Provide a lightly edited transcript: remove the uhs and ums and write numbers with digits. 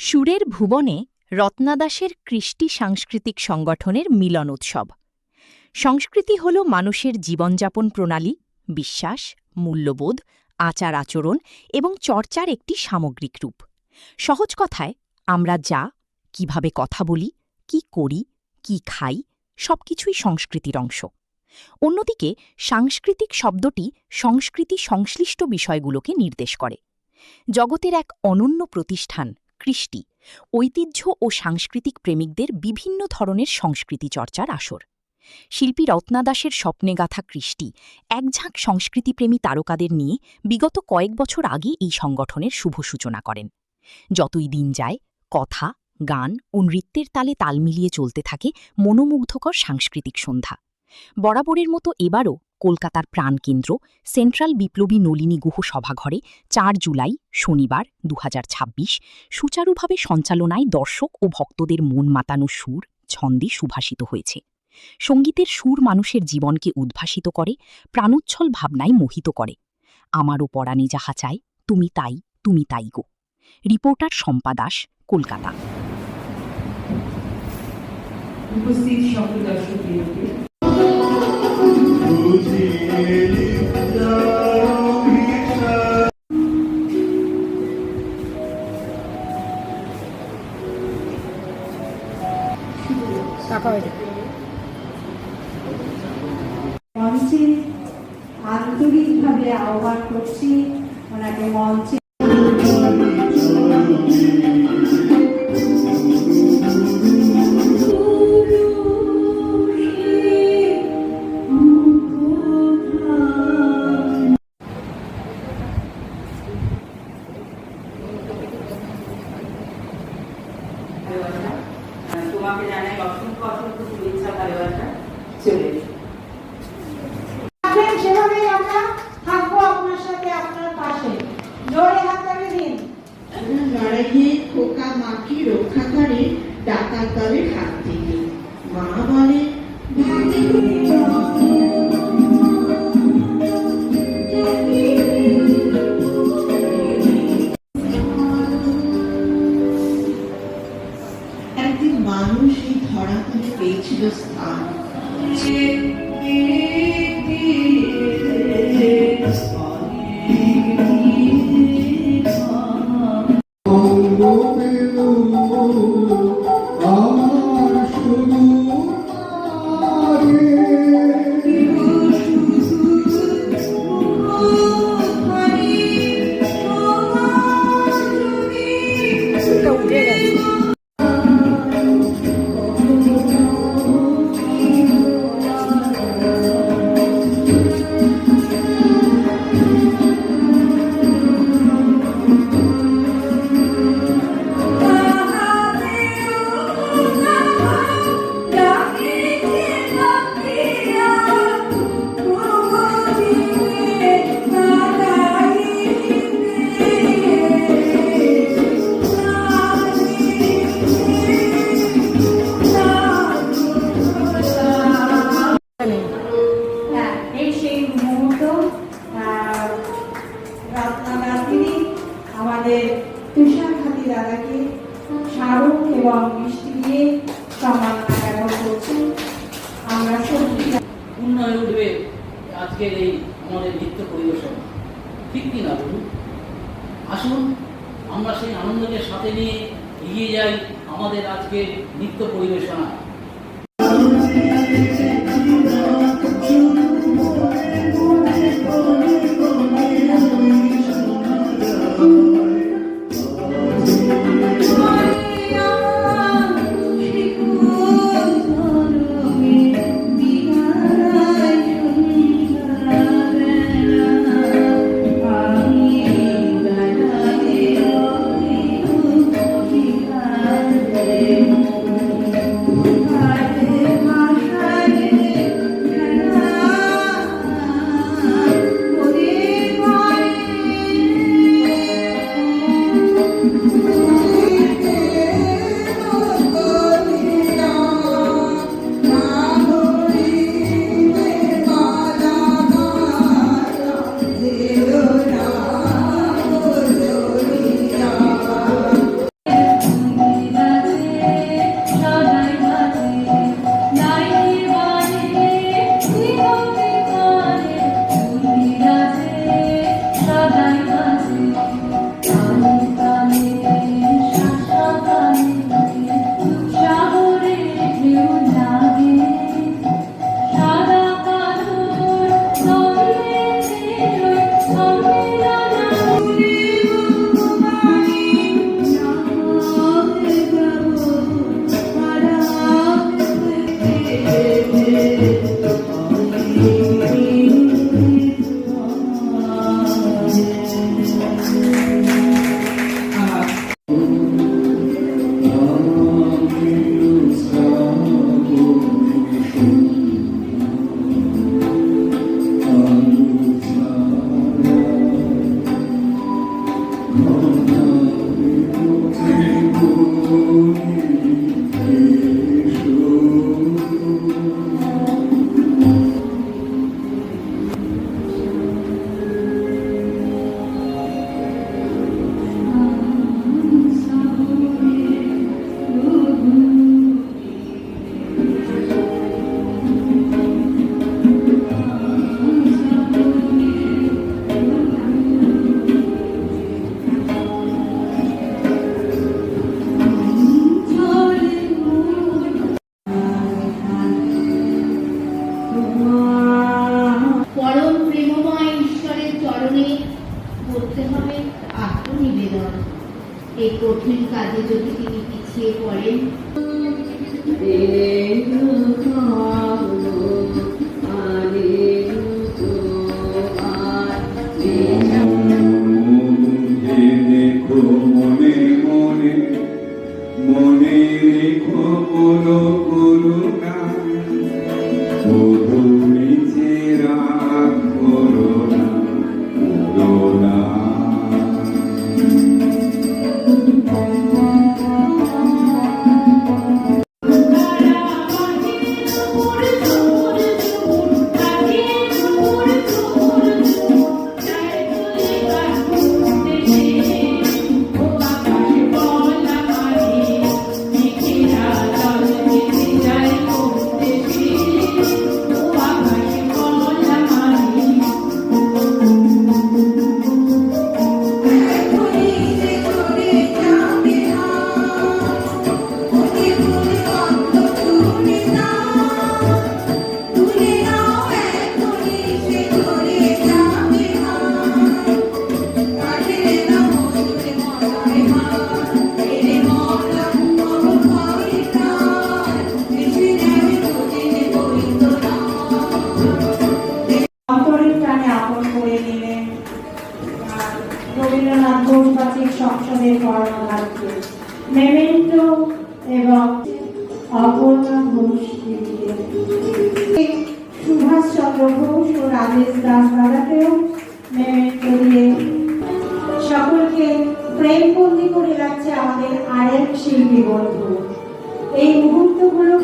সুরের ভুবনে রত্নাদাসের কৃষ্টি সাংস্কৃতিক সংগঠনের মিলন উৎসব। সংস্কৃতি হল মানুষের জীবনযাপন প্রণালী, বিশ্বাস, মূল্যবোধ, আচার আচরণ এবং চর্চার একটি সামগ্রিক রূপ। সহজ কথায়, আমরা যা, কিভাবে কথা বলি, কি করি, কি খাই, সবকিছুই সংস্কৃতির অংশ। অন্যদিকে সাংস্কৃতিক শব্দটি সংস্কৃতি সংশ্লিষ্ট বিষয়গুলোকে নির্দেশ করে। জগতের এক অনন্য প্রতিষ্ঠান কৃষ্টি ঐতিহ্য ও সাংস্কৃতিক প্রেমিকদের বিভিন্ন ধরনের সংস্কৃতি চর্চার আসর। শিল্পী রত্নাদাসের স্বপ্নে গাথা কৃষ্টি একঝাঁক সংস্কৃতিপ্রেমী তারকাদের নিয়ে বিগত কয়েক বছর আগে এই সংগঠনের শুভ সূচনা করেন। যতই দিন যায়, কথা, গান ও নৃত্যের তালে তাল মিলিয়ে চলতে থাকে মনোমুগ্ধকর সাংস্কৃতিক সন্ধ্যা। বরাবরের মতো এবারও কলকাতার প্রাণকেন্দ্র সেন্ট্রাল বিপ্লবী নলিনী গুহ সভাঘরে ৪ জুলাই শনিবার ২০২৬ সুচারুভাবে সঞ্চালনায় দর্শক ও ভক্তদের মন মাতানো সুর ছন্দে সুভাষিত হয়েছে। সঙ্গীতের সুর মানুষের জীবনকে উদ্ভাসিত করে, প্রাণোচ্ছল ভাবনায় মোহিত করে। আমারও পরাণে যাহা চাই, তুমি তাই, তুমি তাই গো। রিপোর্টার শম্পা দাস, কলকাতা। উপস্থিত সকল দর্শকবৃন্দকে মঞ্চে আন্তরিকভাবে আহ্বান করছি ওনাকে মঞ্চে। তোমাকে জানাই অসংখ্য অসংখ্য শুভেচ্ছা, ভালোবাসা। চলে সেভাবেই আমরা থাকবো আপনার সাথে, আপনার পাশে। জোরে হাততালি দিন। লড়াইয়ে খোকা মাকে রক্ষা করে ডাকাত দলের হাত থেকে। মা বলে একদিন মানুষ এই ধরাতলে পেয়েছিল স্থান। আমাদের তুষার খাতি দাদাকে স্মারক এবং মিষ্টি দিয়ে সম্মাননা জ্ঞাপন করছি। আমরা সত্যি উন্নয়ন উঠবে আজকের এই আমাদের নৃত্য পরিবেশন, ঠিক কিনা বলুন? আসুন আমরা সেই আনন্দকে সাথে নিয়ে এগিয়ে যাই আমাদের আজকের নৃত্য পরিবেশনায়। কাজে যদি তিনি পিছিয়ে পড়েন। দেখো মনে মনে মনে রেখো কোনো করুণা শুধু নিচে রাগ করো না করুণা অন্তরের প্রাণে আপন করে নিলেন রবীন্দ্রনাথ ঘোষবাচিক সংসদের কর্মধারকে মেমেন্টো এবং অপর্ণা ঘোষ দিদিকে, সুভাষচন্দ্র ঘোষ ও রাজেশ দাস দাদাকেও মেমেন্টো দিয়ে সকলকে প্রেমবন্দি করে রাখছে আমাদের আরেক শিল্পী বন্ধু। এই মুহূর্তগুলো